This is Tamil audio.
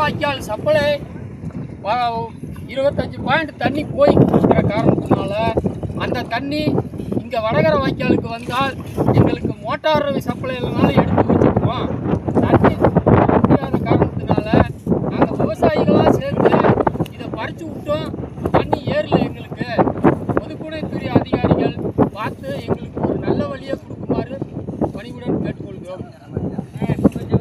வாய்க்கால் சப்ளை 25 பாயிண்ட் தண்ணி போய் இருக்கிற காரணத்தினால அந்த தண்ணி இங்கே வடகர வாய்க்காலுக்கு வந்தால் எங்களுக்கு மோட்டார் சப்ளை இல்லைனாலும் எடுத்து வச்சுக்குவோம். தண்ணி முடியாத காரணத்தினால நாங்கள் விவசாயிகளாக சேர்ந்து இதை பறித்து விட்டோம். தண்ணி ஏறல. எங்களுக்கு பொதுப்பணித்துறை அதிகாரிகள் பார்த்து எங்களுக்கு ஒரு நல்ல வழியை கொடுக்குமாறு பணிவுடன் கேட்டுக்கொள்கிறோம். கொஞ்சம்